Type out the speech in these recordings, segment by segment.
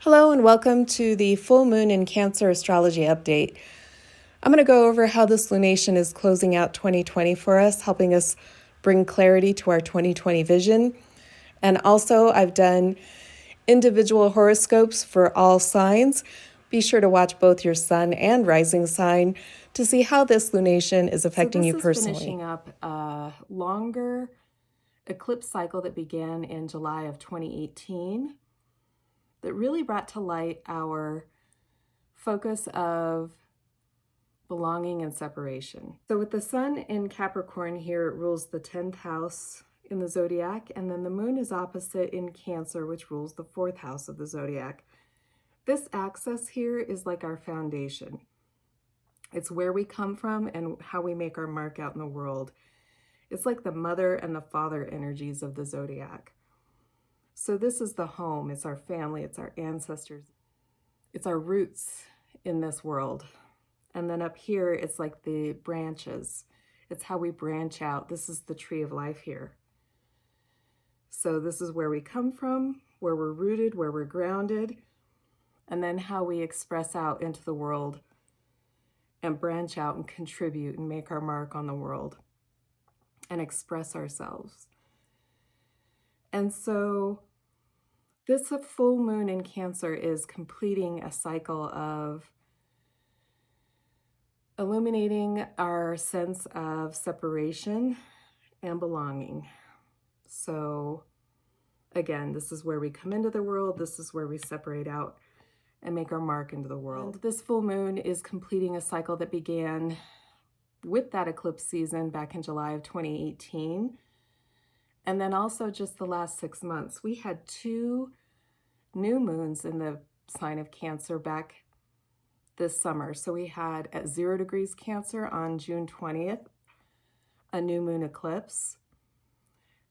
Hello and welcome to the full moon in Cancer astrology update. I'm going to go over how this lunation is closing out 2020 for us, helping us bring clarity to our 2020 vision. And also, I've done individual horoscopes for all signs. Be sure to watch both your sun and rising sign to see how this lunation is affecting you personally. This is finishing up a longer eclipse cycle that began in July of 2018 that really brought to light our focus of belonging and separation. So with the sun in Capricorn here, it rules the 10th house in the zodiac, and then the moon is opposite in Cancer, which rules the 4th house of the zodiac. This axis here is like our foundation. It's where we come from and how we make our mark out in the world. It's like the mother and the father energies of the zodiac. So this is the home, it's our family, it's our ancestors, it's our roots in this world. And then up here, it's like the branches. It's how we branch out. This is the tree of life here. So this is where we come from, where we're rooted, where we're grounded, and then how we express out into the world and branch out and contribute and make our mark on the world and express ourselves. And so this full moon in Cancer is completing a cycle of illuminating our sense of separation and belonging. So again, this is where we come into the world. This is where we separate out and make our mark into the world. And this full moon is completing a cycle that began with that eclipse season back in July of 2018. And then also just the last 6 months, we had 2 new moons in the sign of Cancer back this summer. So we had at 0 degrees Cancer on June 20th, a new moon eclipse.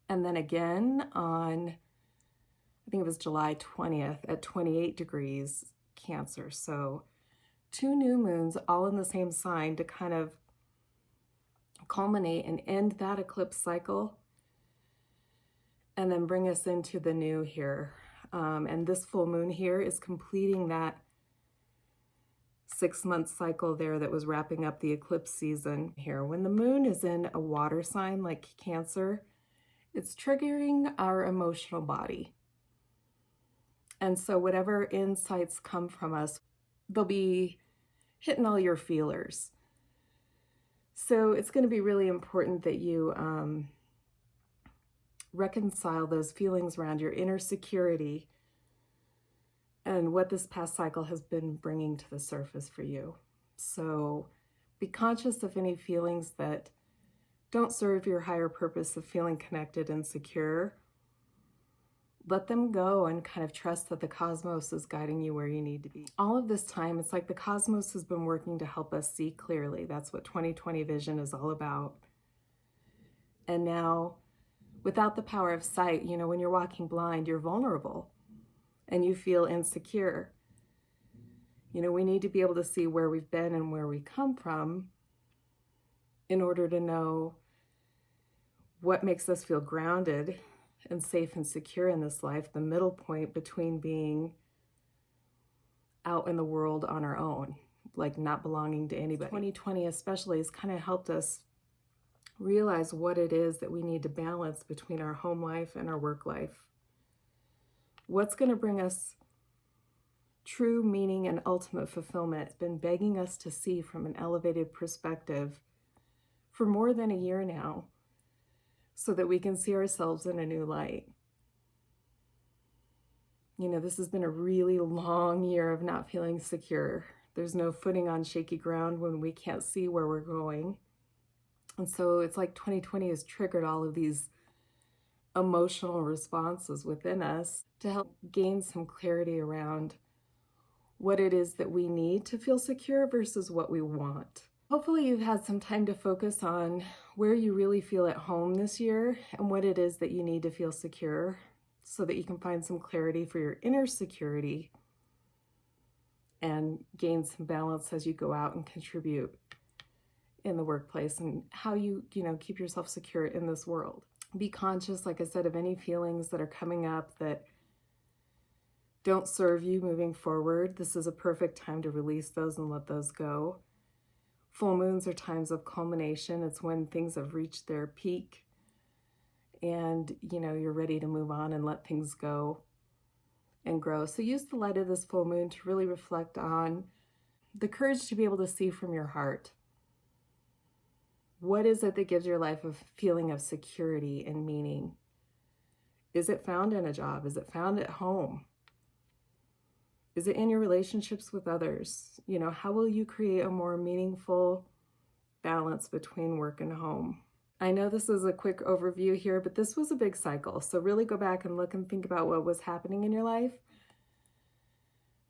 And then again on, I think it was July 20th at 28 degrees Cancer. So 2 new moons all in the same sign to kind of culminate and end that eclipse cycle and then bring us into the new here. And this full moon here is completing that 6-month cycle there that was wrapping up the eclipse season here. When the moon is in a water sign like Cancer, it's triggering our emotional body. And so whatever insights come from us, they'll be hitting all your feelers. So it's going to be really important that you reconcile those feelings around your inner security and what this past cycle has been bringing to the surface for you. So be conscious of any feelings that don't serve your higher purpose of feeling connected and secure. Let them go and kind of trust that the cosmos is guiding you where you need to be. All of this time, it's like the cosmos has been working to help us see clearly. That's what 2020 vision is all about. And now, without the power of sight, you know, when you're walking blind, you're vulnerable and you feel insecure. You know, we need to be able to see where we've been and where we come from in order to know what makes us feel grounded and safe and secure in this life, the middle point between being out in the world on our own, like not belonging to anybody. 2020 especially has kind of helped us realize what it is that we need to balance between our home life and our work life. What's going to bring us true meaning and ultimate fulfillment? It's been begging us to see from an elevated perspective for more than a year now, so that we can see ourselves in a new light. You know, this has been a really long year of not feeling secure. There's no footing on shaky ground when we can't see where we're going. And so it's like 2020 has triggered all of these emotional responses within us to help gain some clarity around what it is that we need to feel secure versus what we want. Hopefully you've had some time to focus on where you really feel at home this year and what it is that you need to feel secure so that you can find some clarity for your inner security and gain some balance as you go out and contribute in the workplace and how you keep yourself secure in this world. Be conscious, like I said, of any feelings that are coming up that don't serve you moving forward. This is a perfect time to release those and let those go. Full moons are times of culmination. It's when things have reached their peak and, you're ready to move on and let things go and grow. So use the light of this full moon to really reflect on the courage to be able to see from your heart. What is it that gives your life a feeling of security and meaning? Is it found in a job? Is it found at home? Is it in your relationships with others? How will you create a more meaningful balance between work and home? I know this is a quick overview here, but this was a big cycle. So really go back and look and think about what was happening in your life.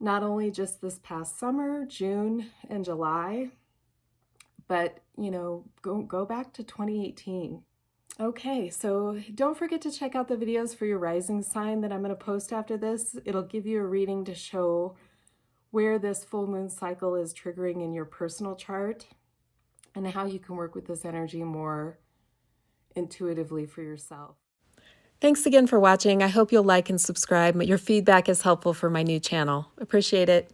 Not only just this past summer, June and July, but, go back to 2018. Okay, so don't forget to check out the videos for your rising sign that I'm going to post after this. It'll give you a reading to show where this full moon cycle is triggering in your personal chart and how you can work with this energy more intuitively for yourself. Thanks again for watching. I hope you'll like and subscribe. Your feedback is helpful for my new channel. Appreciate it.